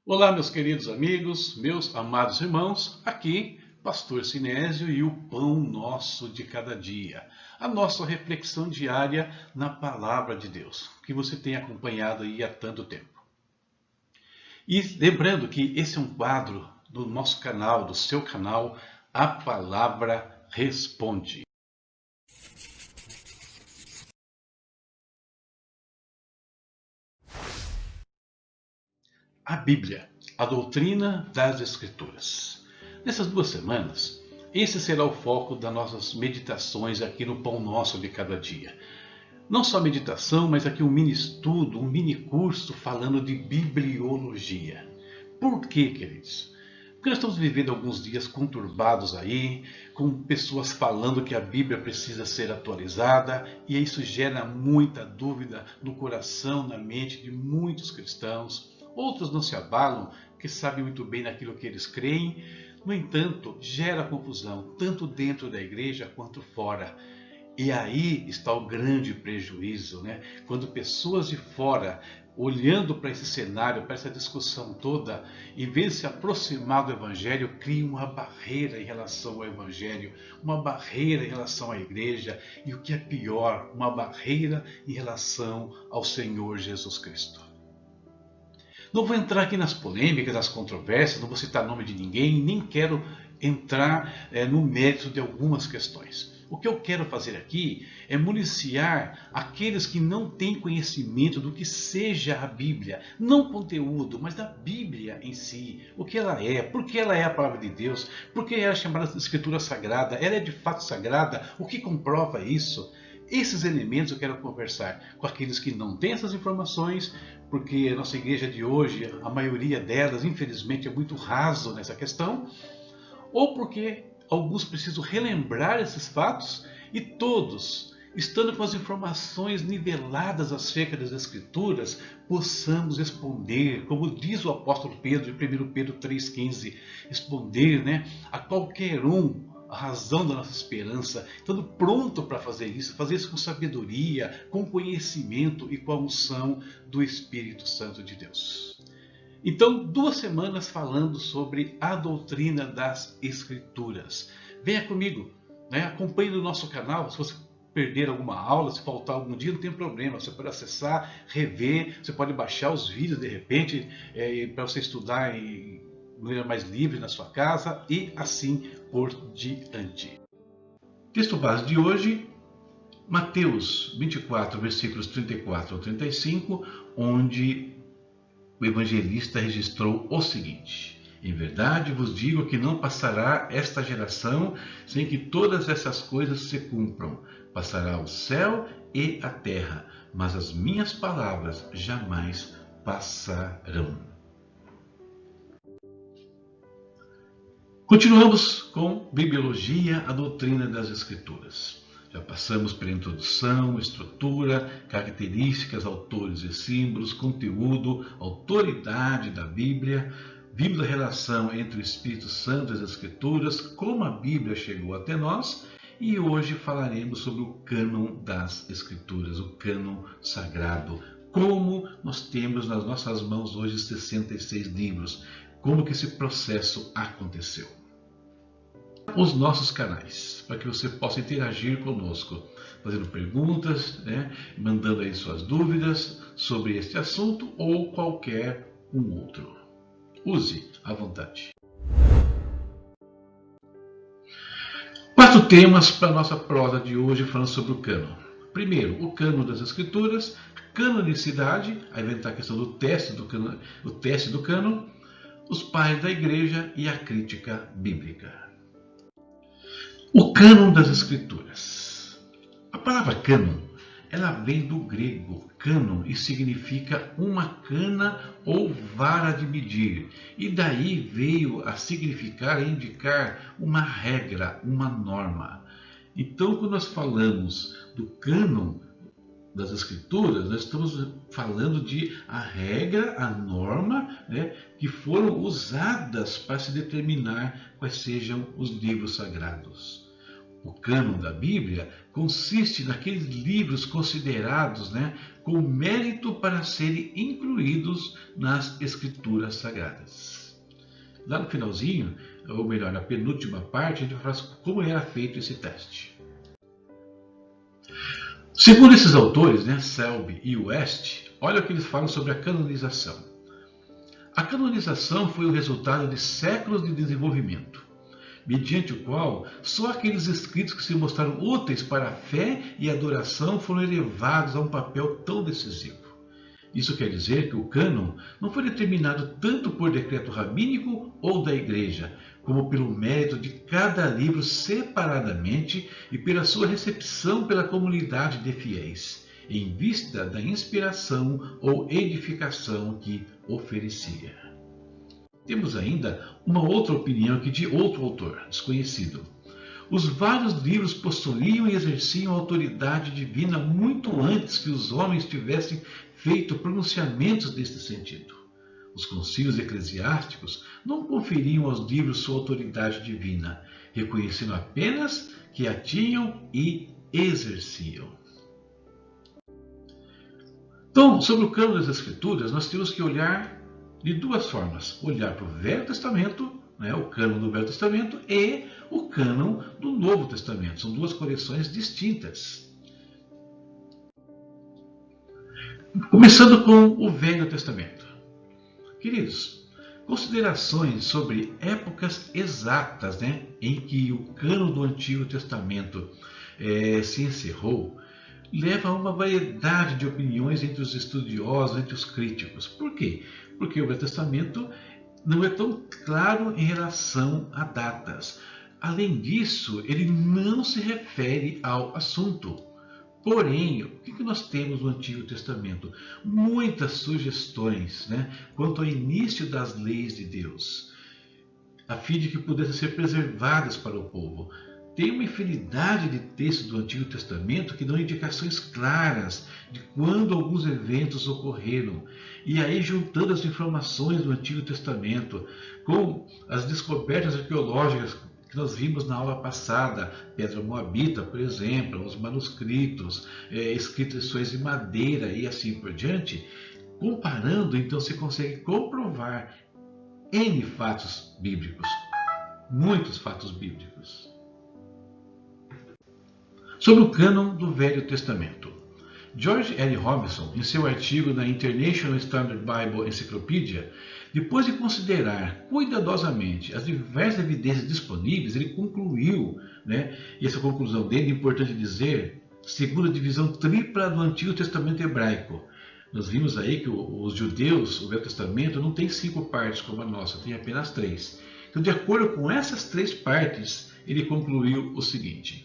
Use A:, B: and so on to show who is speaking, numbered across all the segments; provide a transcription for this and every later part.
A: Olá, meus queridos amigos, meus amados irmãos, aqui, Pastor Sinésio e o Pão Nosso de Cada Dia, a nossa reflexão diária na Palavra de Deus, que você tem acompanhado aí há tanto tempo. E lembrando que esse é um quadro do nosso canal, do seu canal, A Palavra Responde. A Bíblia, a doutrina das Escrituras. Nessas 2 semanas, esse será o foco das nossas meditações aqui no Pão Nosso de Cada Dia. Não só meditação, mas aqui um mini estudo, um mini curso falando de bibliologia. Por quê, queridos? Porque nós estamos vivendo alguns dias conturbados aí, com pessoas falando que a Bíblia precisa ser atualizada, e isso gera muita dúvida no coração, na mente de muitos cristãos. Outros não se abalam, porque sabem muito bem naquilo que eles creem. No entanto, gera confusão, tanto dentro da igreja quanto fora. E aí está o grande prejuízo, né? Quando pessoas de fora, olhando para esse cenário, para essa discussão toda, em vez de se aproximar do Evangelho, criam uma barreira em relação ao Evangelho, uma barreira em relação à igreja e, o que é pior, uma barreira em relação ao Senhor Jesus Cristo. Não vou entrar aqui nas polêmicas, nas controvérsias, não vou citar nome de ninguém, nem quero entrar no mérito de algumas questões. O que eu quero fazer aqui é municiar aqueles que não têm conhecimento do que seja a Bíblia, não o conteúdo, mas da Bíblia em si, o que ela é, por que ela é a palavra de Deus, por que ela é chamada de Escritura Sagrada, ela é de fato sagrada, o que comprova isso? Esses elementos eu quero conversar com aqueles que não têm essas informações, porque a nossa igreja de hoje, a maioria delas, infelizmente, é muito raso nessa questão, ou porque alguns precisam relembrar esses fatos e todos, estando com as informações niveladas acerca das Escrituras, possamos responder, como diz o apóstolo Pedro, em 1 Pedro 3,15, responder a qualquer um a razão da nossa esperança, estando pronto para fazer isso com sabedoria, com conhecimento e com a unção do Espírito Santo de Deus. Então, 2 semanas falando sobre a doutrina das Escrituras. Venha comigo, acompanhe no nosso canal. Se você perder alguma aula, se faltar algum dia, não tem problema. Você pode acessar, rever, você pode baixar os vídeos de repente, para você estudar de maneira mais livre na sua casa e assim por diante. Texto base de hoje, Mateus 24, versículos 34 ao 35, onde o evangelista registrou o seguinte: em verdade vos digo que não passará esta geração sem que todas essas coisas se cumpram. Passará o céu e a terra, mas as minhas palavras jamais passarão. Continuamos com Bibliologia, a doutrina das Escrituras. Já passamos pela introdução, estrutura, características, autores e símbolos, conteúdo, autoridade da Bíblia, vimos a relação entre o Espírito Santo e as Escrituras, como a Bíblia chegou até nós, e hoje falaremos sobre o cânon das Escrituras, o cânon sagrado, como nós temos nas nossas mãos hoje 66 livros, como que esse processo aconteceu. Os nossos canais, para que você possa interagir conosco, fazendo perguntas, mandando aí suas dúvidas sobre este assunto ou qualquer outro. Use à vontade. 4 temas para a nossa prosa de hoje falando sobre o cânon. Primeiro, o cânon das Escrituras, canonicidade, aí vai entrar a questão do teste do cânon, os pais da igreja e a crítica bíblica. O cânon das Escrituras. A palavra cânon, ela vem do grego cânon e significa uma cana ou vara de medir. E daí veio a significar, a indicar uma regra, uma norma. Então, quando nós falamos do cânon das Escrituras, nós estamos falando de a regra, a norma, que foram usadas para se determinar quais sejam os livros sagrados. O cânon da Bíblia consiste naqueles livros considerados, com mérito para serem incluídos nas Escrituras Sagradas. Lá no finalzinho, ou melhor, na penúltima parte, a gente fala como era feito esse teste. Segundo esses autores, Selby e West, olha o que eles falam sobre a canonização. A canonização foi o resultado de séculos de desenvolvimento, mediante o qual só aqueles escritos que se mostraram úteis para a fé e a adoração foram elevados a um papel tão decisivo. Isso quer dizer que o cânon não foi determinado tanto por decreto rabínico ou da Igreja, como pelo mérito de cada livro separadamente e pela sua recepção pela comunidade de fiéis, em vista da inspiração ou edificação que oferecia. Temos ainda uma outra opinião aqui de outro autor, desconhecido. Os vários livros possuíam e exerciam autoridade divina muito antes que os homens tivessem feito pronunciamentos neste sentido. Os concílios eclesiásticos não conferiam aos livros sua autoridade divina, reconhecendo apenas que a tinham e exerciam. Então, sobre o cânon das Escrituras, nós temos que olhar de duas formas. Olhar para o Velho Testamento, o cânon do Velho Testamento, e o cânon do Novo Testamento. São duas coleções distintas. Começando com o Velho Testamento. Queridos, considerações sobre épocas exatas em que o cânon do Antigo Testamento se encerrou, leva a uma variedade de opiniões entre os estudiosos, entre os críticos. Por quê? Porque o Velho Testamento não é tão claro em relação a datas. Além disso, ele não se refere ao assunto. Porém, o que nós temos no Antigo Testamento? Muitas sugestões quanto ao início das leis de Deus, a fim de que pudessem ser preservadas para o povo. Tem uma infinidade de textos do Antigo Testamento que dão indicações claras de quando alguns eventos ocorreram. E aí, juntando as informações do Antigo Testamento com as descobertas arqueológicas que nós vimos na aula passada, Pedra Moabita, por exemplo, os manuscritos, inscrições em madeira e assim por diante, comparando, então, você consegue comprovar N fatos bíblicos, muitos fatos bíblicos. Sobre o cânon do Velho Testamento. George L. Robinson, em seu artigo na International Standard Bible Encyclopedia, depois de considerar cuidadosamente as diversas evidências disponíveis, ele concluiu, e essa conclusão dele é importante dizer, segundo a divisão tripla do Antigo Testamento hebraico. Nós vimos aí que os judeus, o Velho Testamento, não tem 5 partes como a nossa, tem apenas 3. Então, de acordo com essas 3 partes, ele concluiu o seguinte: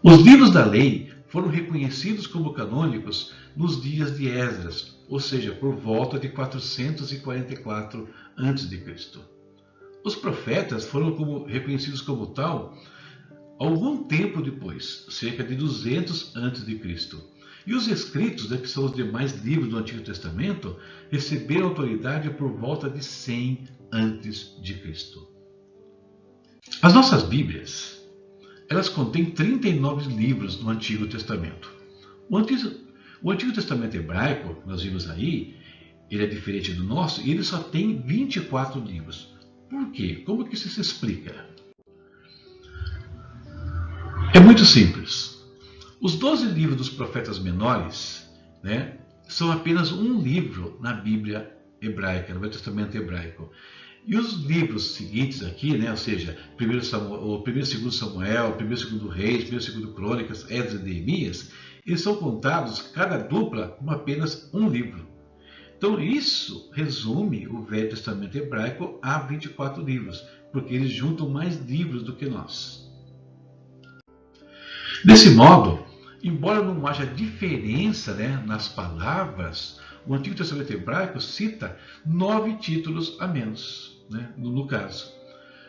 A: os livros da lei foram reconhecidos como canônicos nos dias de Esdras, ou seja, por volta de 444 a.C. Os profetas foram reconhecidos como tal algum tempo depois, cerca de 200 a.C. E os escritos, que são os demais livros do Antigo Testamento, receberam autoridade por volta de 100 a.C. As nossas Bíblias, elas contêm 39 livros no Antigo Testamento. O Antigo Testamento hebraico, que nós vimos aí, ele é diferente do nosso e ele só tem 24 livros. Por quê? Como que isso se explica? É muito simples. Os 12 livros dos profetas menores são apenas um livro na Bíblia hebraica, no Velho Testamento hebraico. E os livros seguintes aqui, ou seja, o 1º e 2º Samuel, o 1º e 2º Reis, o 1º e 2º Crônicas, Esdras e Neemias, eles são contados, cada dupla, como apenas um livro. Então isso resume o Velho Testamento hebraico a 24 livros, porque eles juntam mais livros do que nós. Desse modo, embora não haja diferença, nas palavras, o Antigo Testamento hebraico cita 9 títulos a menos, no caso.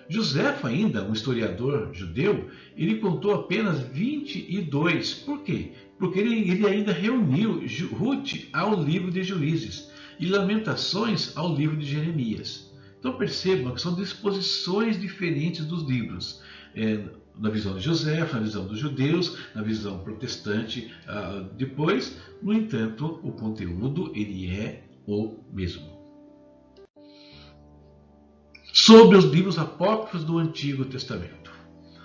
A: Joséfo ainda, um historiador judeu, ele contou apenas 22. Por quê? Porque ele ainda reuniu Ruth ao livro de Juízes e Lamentações ao livro de Jeremias. Então percebam que são disposições diferentes dos livros. Na visão de Joséfo, na visão dos judeus, na visão protestante depois. No entanto, o conteúdo ele é o mesmo. Sobre os livros apócrifos do Antigo Testamento.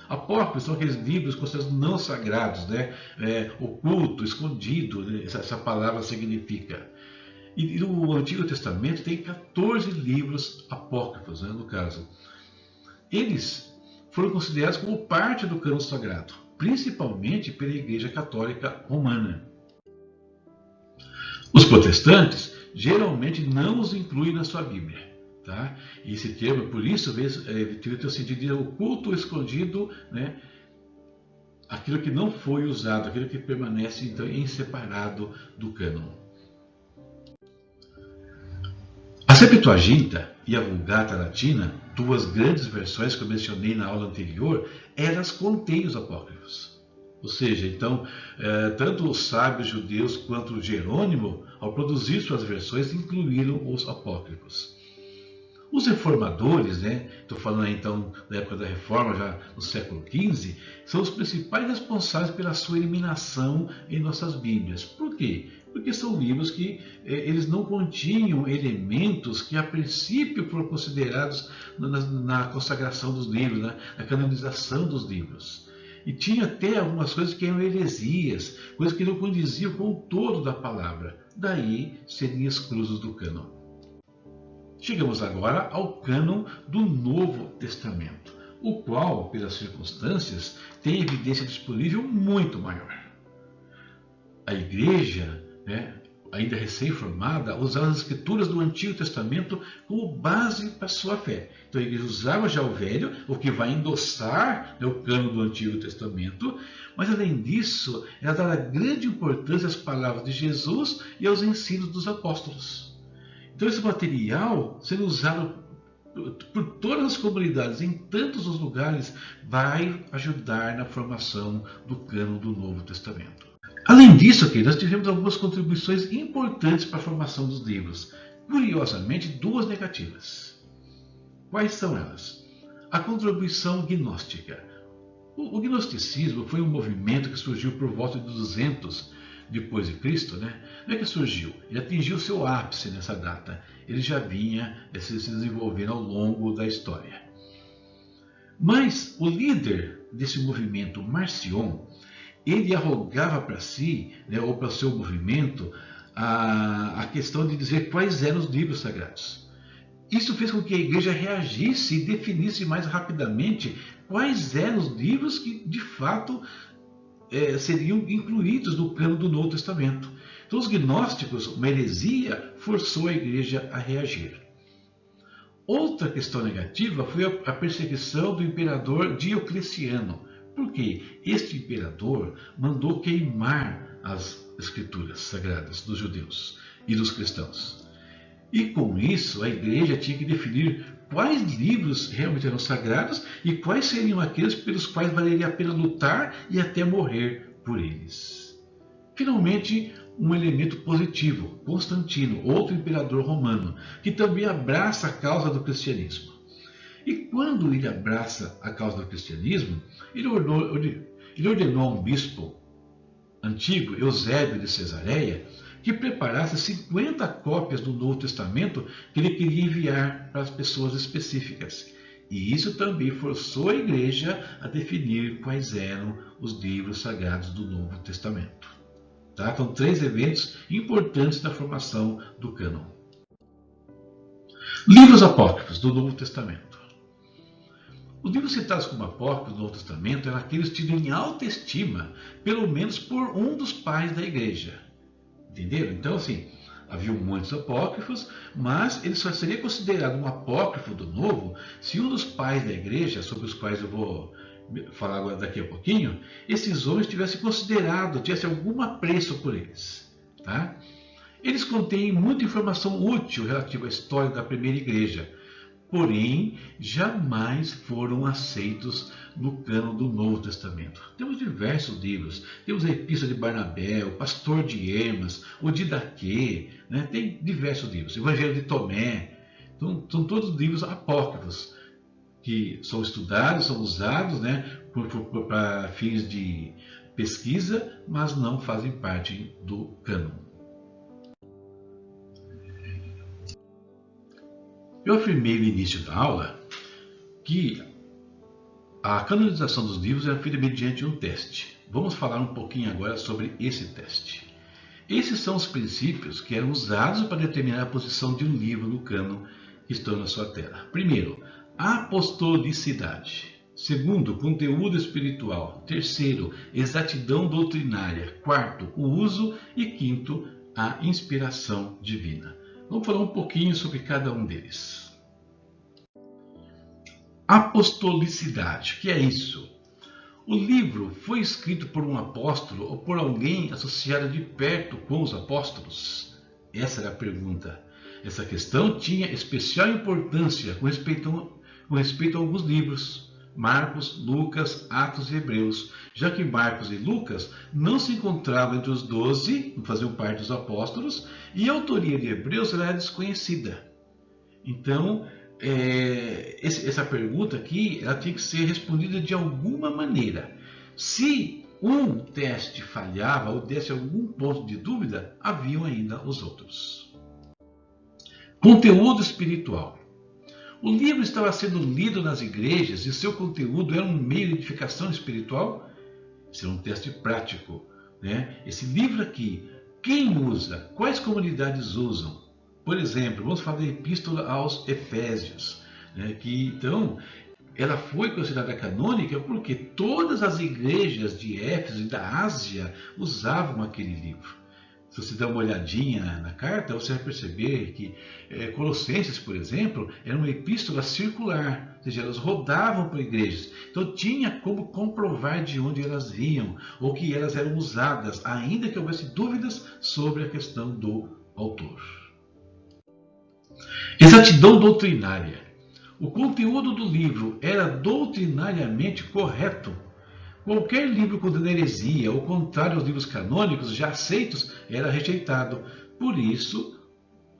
A: Apócrifos são aqueles livros considerados não sagrados, oculto, escondido, essa palavra significa. E o Antigo Testamento tem 14 livros apócrifos, no caso. Eles foram considerados como parte do cânon sagrado, principalmente pela Igreja Católica Romana. Os protestantes geralmente não os incluem na sua Bíblia. Tá? E esse termo, por isso, tem o sentido de oculto, escondido, aquilo que não foi usado, aquilo que permanece então em separado do cânon. A Septuaginta e a Vulgata Latina, duas grandes versões que eu mencionei na aula anterior, elas contêm os apócrifos. Ou seja, então, tanto os sábios judeus quanto Jerônimo, ao produzir suas versões, incluíram os apócrifos. Os reformadores, estou falando aí, então da época da Reforma, já no século XV, são os principais responsáveis pela sua eliminação em nossas Bíblias. Por quê? Porque são livros que eles não continham elementos que a princípio foram considerados na consagração dos livros, na canonização dos livros. E tinha até algumas coisas que eram heresias, coisas que não condiziam com o todo da palavra. Daí seriam exclusos do cânon. Chegamos agora ao cânon do Novo Testamento, o qual, pelas circunstâncias, tem evidência disponível muito maior. A Igreja, ainda recém-formada, usava as Escrituras do Antigo Testamento como base para a sua fé. Então a Igreja usava já o Velho, o que vai endossar o cânon do Antigo Testamento, mas além disso, ela dava grande importância às palavras de Jesus e aos ensinos dos apóstolos. Então esse material, sendo usado por todas as comunidades, em tantos os lugares, vai ajudar na formação do cânon do Novo Testamento. Além disso, nós tivemos algumas contribuições importantes para a formação dos livros. Curiosamente, 2 negativas. Quais são elas? A contribuição gnóstica. O gnosticismo foi um movimento que surgiu por volta de 200 depois de Cristo, Não é que surgiu, ele atingiu seu ápice nessa data. Ele já vinha se desenvolvendo ao longo da história. Mas o líder desse movimento, Marcion, ele arrogava para si, ou para o seu movimento, a questão de dizer quais eram os livros sagrados. Isso fez com que a igreja reagisse e definisse mais rapidamente quais eram os livros que, de fato, seriam incluídos no cânon do Novo Testamento. Então, os gnósticos, uma heresia, forçou a igreja a reagir. Outra questão negativa foi a perseguição do imperador Diocleciano. Por quê? Este imperador mandou queimar as escrituras sagradas dos judeus e dos cristãos. E com isso, a igreja tinha que definir quais livros realmente eram sagrados e quais seriam aqueles pelos quais valeria a pena lutar e até morrer por eles. Finalmente, um elemento positivo, Constantino, outro imperador romano, que também abraça a causa do cristianismo. E quando ele abraça a causa do cristianismo, ele ordenou a um bispo antigo, Eusébio de Cesareia, que preparasse 50 cópias do Novo Testamento que ele queria enviar para as pessoas específicas. E isso também forçou a igreja a definir quais eram os livros sagrados do Novo Testamento. Então, 3 eventos importantes da formação do cânon. Livros apócrifos do Novo Testamento. Os livros citados como apócrifos do Novo Testamento eram aqueles tidos em alta estima, pelo menos por um dos pais da igreja. Entenderam? Então, assim, Havia muitos apócrifos, mas ele só seria considerado um apócrifo do Novo se um dos pais da igreja, sobre os quais eu vou falar agora daqui a pouquinho, esses homens tivessem considerado, tivesse algum apreço por eles. Tá? Eles contêm muita informação útil relativa à história da primeira igreja, porém jamais foram aceitos no cânon do Novo Testamento. Temos diversos livros, temos a Epístola de Barnabé, o Pastor de Hermas, o Didaquê, né? Tem diversos livros, o Evangelho de Tomé, então, são todos livros apócrifos que são estudados, são usados, né, para fins de pesquisa, mas não fazem parte do cânon. Eu afirmei no início da aula que a canonização dos livros é feita mediante um teste. Vamos falar um pouquinho agora sobre esse teste. Esses são os princípios que eram usados para determinar a posição de um livro no cânon que estão na sua tela. Primeiro, apostolicidade. Segundo, conteúdo espiritual. Terceiro, exatidão doutrinária. Quarto, o uso. E quinto, a inspiração divina. Vamos falar um pouquinho sobre cada um deles. Apostolicidade. O que é isso? O livro foi escrito por um apóstolo ou por alguém associado de perto com os apóstolos? Essa era a pergunta. Essa questão tinha especial importância com respeito a alguns livros, Marcos, Lucas, Atos e Hebreus, já que Marcos e Lucas não se encontravam entre os 12, não faziam parte dos apóstolos, e a autoria de Hebreus era desconhecida. Então, essa pergunta aqui ela tinha que ser respondida de alguma maneira. Se um teste falhava ou desse algum ponto de dúvida, haviam ainda os outros. Conteúdo espiritual. O livro estava sendo lido nas igrejas e seu conteúdo era um meio de edificação espiritual? Esse é um teste prático, né? Esse livro aqui, quem usa? Quais comunidades usam? Por exemplo, vamos falar da Epístola aos Efésios, né? Que então ela foi considerada canônica porque todas as igrejas de Éfeso e da Ásia usavam aquele livro. Se você der uma olhadinha na carta, você vai perceber que Colossenses, por exemplo, era uma epístola circular, ou seja, elas rodavam por igrejas. Então tinha como comprovar de onde elas vinham, ou que elas eram usadas, ainda que houvesse dúvidas sobre a questão do autor. Exatidão doutrinária. O conteúdo do livro era doutrinariamente correto. Qualquer livro condenando heresia ou contrário aos livros canônicos já aceitos era rejeitado. Por isso,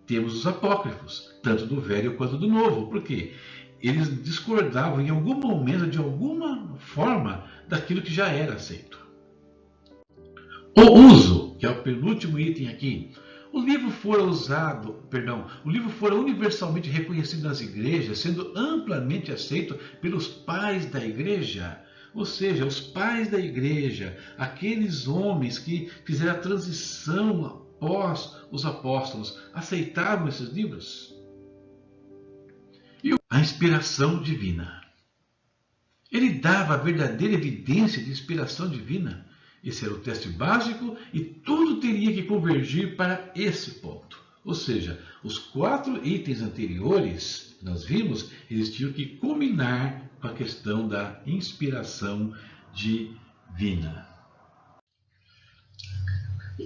A: temos os apócrifos, tanto do Velho quanto do Novo. Por quê? Eles discordavam em algum momento, de alguma forma, daquilo que já era aceito. O uso, que é o penúltimo item aqui. O livro fora universalmente reconhecido nas igrejas, sendo amplamente aceito pelos pais da igreja. Ou seja, os pais da igreja, aqueles homens que fizeram a transição após os apóstolos, aceitavam esses livros? E a inspiração divina. Ele dava a verdadeira evidência de inspiração divina. Esse era o teste básico e tudo teria que convergir para esse ponto. Ou seja, os 4 itens anteriores que nós vimos, eles tinham que culminar com a questão da inspiração divina.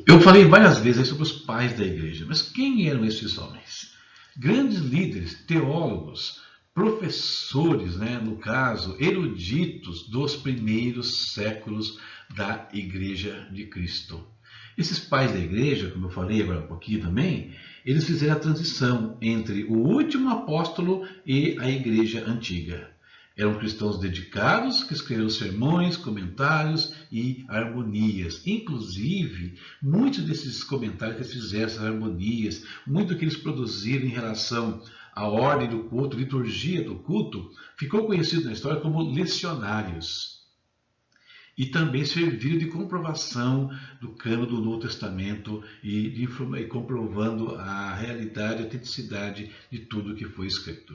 A: Eu falei várias vezes sobre os pais da igreja, mas quem eram esses homens? Grandes líderes, teólogos, professores, né, no caso, eruditos dos primeiros séculos da Igreja de Cristo. Esses pais da igreja, como eu falei agora um pouquinho também, eles fizeram a transição entre o último apóstolo e a igreja antiga. Eram cristãos dedicados que escreveram sermões, comentários e harmonias. Inclusive, muitos desses comentários que eles fizeram, essas harmonias, muito do que eles produziram em relação à ordem do culto, liturgia do culto, ficou conhecido na história como lecionários. E também serviram de comprovação do cânon do Novo Testamento e comprovando a realidade, a autenticidade de tudo que foi escrito.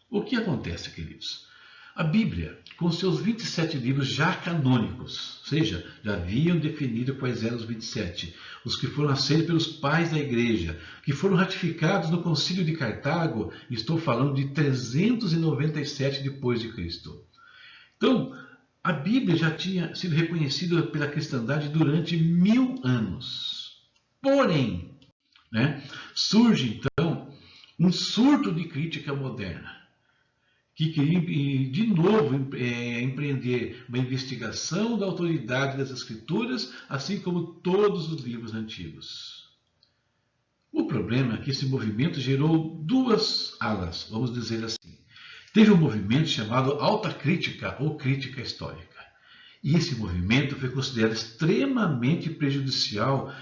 A: O que acontece, queridos? A Bíblia, com seus 27 livros já canônicos, ou seja, já haviam definido quais eram os 27, os que foram aceitos pelos pais da igreja, que foram ratificados no Concílio de Cartago, estou falando de 397 depois de Cristo. Então, a Bíblia já tinha sido reconhecida pela cristandade durante 1000 anos. Porém, surge então um surto de crítica moderna, que queria de novo empreender uma investigação da autoridade das Escrituras, assim como todos os livros antigos. O problema é que esse movimento gerou duas alas, vamos dizer assim. Teve um movimento chamado Alta Crítica ou Crítica Histórica. E esse movimento foi considerado extremamente prejudicial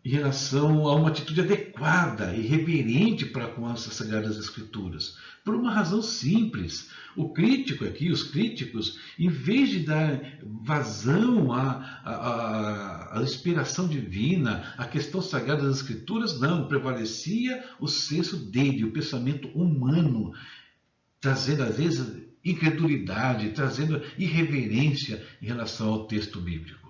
A: em relação a uma atitude adequada e reverente para com as Sagradas Escrituras. Por uma razão simples. O crítico aqui, os críticos, em vez de dar vazão à inspiração divina, à questão sagrada das Escrituras, não, prevalecia o senso dele, o pensamento humano, trazendo às vezes incredulidade, trazendo irreverência em relação ao texto bíblico.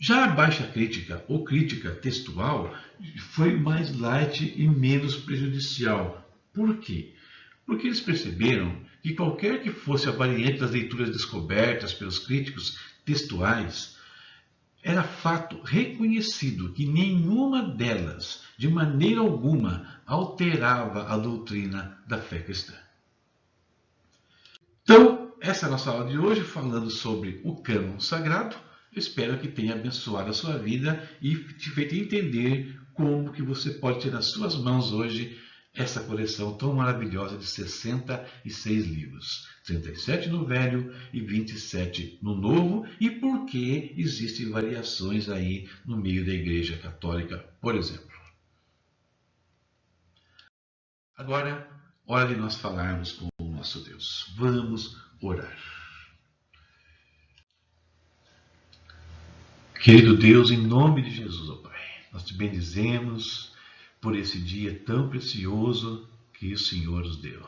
A: Já a baixa crítica ou crítica textual foi mais light e menos prejudicial. Por quê? Porque eles perceberam que qualquer que fosse a variante das leituras descobertas pelos críticos textuais, era fato reconhecido que nenhuma delas, de maneira alguma, alterava a doutrina da fé cristã. Então, essa é a nossa aula de hoje, falando sobre o cânon sagrado. Eu espero que tenha abençoado a sua vida e te feito entender como que você pode ter nas suas mãos hoje essa coleção tão maravilhosa de 66 livros. 37 no Velho e 27 no Novo, e por que existem variações aí no meio da Igreja Católica, por exemplo. Agora, hora de nós falarmos com o nosso Deus. Vamos orar. Querido Deus, em nome de Jesus, ó Pai, nós te bendizemos por esse dia tão precioso que o Senhor nos deu.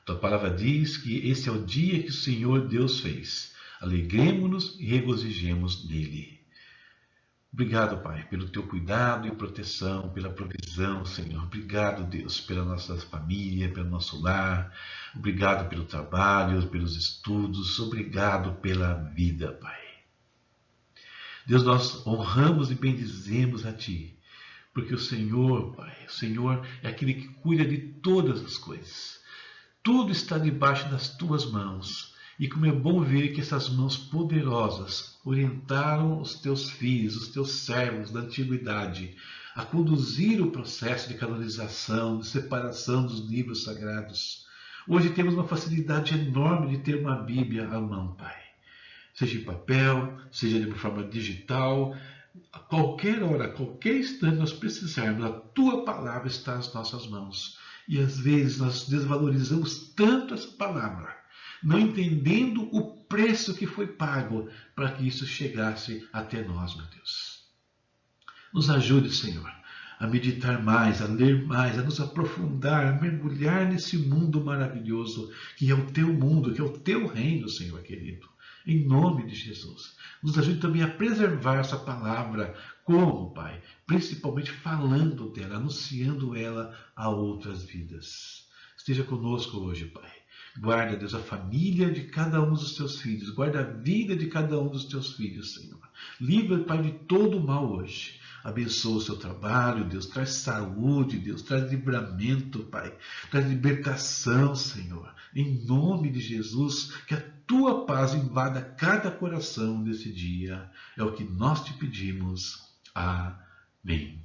A: Tua palavra diz que esse é o dia que o Senhor Deus fez. Alegremo-nos e regozijemos nele. Obrigado, Pai, pelo teu cuidado e proteção, pela provisão, Senhor. Obrigado, Deus, pela nossa família, pelo nosso lar. Obrigado pelo trabalho, pelos estudos. Obrigado pela vida, Pai. Deus, nós honramos e bendizemos a Ti, porque o Senhor, Pai, o Senhor é aquele que cuida de todas as coisas. Tudo está debaixo das Tuas mãos. E como é bom ver que essas mãos poderosas orientaram os Teus filhos, os Teus servos da antiguidade, a conduzir o processo de canonização, de separação dos livros sagrados. Hoje temos uma facilidade enorme de ter uma Bíblia à mão, Pai. Seja em papel, seja de uma forma digital, a qualquer hora, a qualquer instante nós precisarmos, a Tua palavra está nas nossas mãos. E às vezes nós desvalorizamos tanto essa palavra, não entendendo o preço que foi pago para que isso chegasse até nós, meu Deus. Nos ajude, Senhor, a meditar mais, a ler mais, a nos aprofundar, a mergulhar nesse mundo maravilhoso que é o Teu mundo, que é o Teu reino, Senhor querido. Em nome de Jesus. Nos ajude também a preservar essa palavra. Como, Pai? Principalmente falando dela, anunciando ela a outras vidas. Esteja conosco hoje, Pai. Guarda, Deus, a família de cada um dos Teus filhos. Guarda a vida de cada um dos Teus filhos, Senhor. Livra, Pai, de todo o mal hoje. Abençoa o seu trabalho, Deus. Traz saúde, Deus. Traz livramento, Pai. Traz libertação, Senhor. Em nome de Jesus, que a Tua paz invada cada coração nesse dia. É o que nós te pedimos. Amém.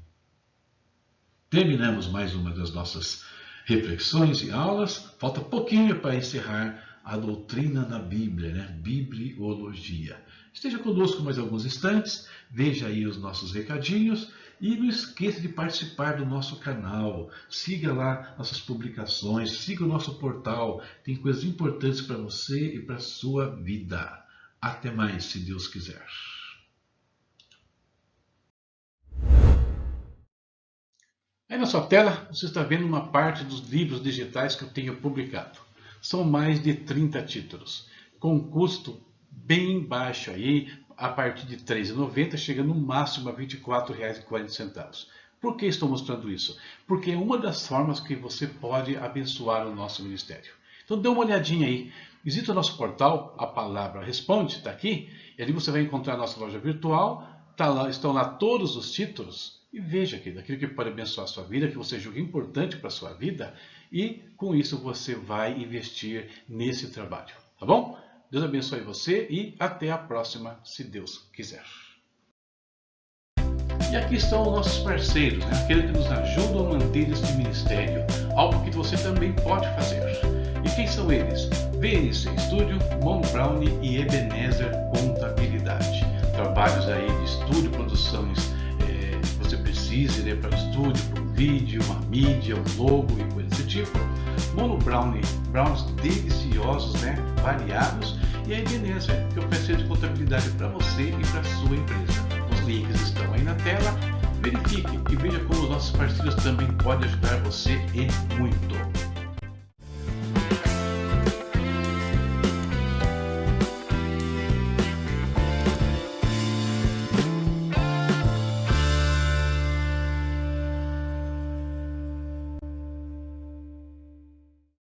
A: Terminamos mais uma das nossas reflexões e aulas. Falta pouquinho para encerrar a doutrina na Bíblia, Bibliologia. Esteja conosco mais alguns instantes, veja aí os nossos recadinhos e não esqueça de participar do nosso canal. Siga lá nossas publicações, siga o nosso portal, tem coisas importantes para você e para a sua vida. Até mais, se Deus quiser. Aí na sua tela você está vendo uma parte dos livros digitais que eu tenho publicado. São mais de 30 títulos. com um custo bem baixo aí, a partir de R$ 3,90, chegando no máximo a R$ 24,40. Por que estou mostrando isso? Porque é uma das formas que você pode abençoar o nosso ministério. Então dê uma olhadinha aí. Visita o nosso portal, a palavra responde, está aqui. E ali você vai encontrar a nossa loja virtual. Estão lá todos os títulos. E veja aqui, daquilo que pode abençoar a sua vida, que você julga importante para a sua vida. E com isso você vai investir nesse trabalho. Tá bom? Deus abençoe você e até a próxima, se Deus quiser. E aqui estão os nossos parceiros, né? Aqueles que nos ajudam a manter este ministério, algo que você também pode fazer. E quem são eles? VNC Studio, Mono Brown e Ebenezer Contabilidade. Trabalhos aí de estúdio, produções que você precise, né, para estúdio, para um vídeo, uma mídia, um logo e coisa desse tipo. Mono Brown, browns deliciosos, né, variados. E a Ebenezer, que é o parceiro de contabilidade para você e para a sua empresa. Os links estão aí na tela. Verifique e veja como os nossos parceiros também podem ajudar você e muito.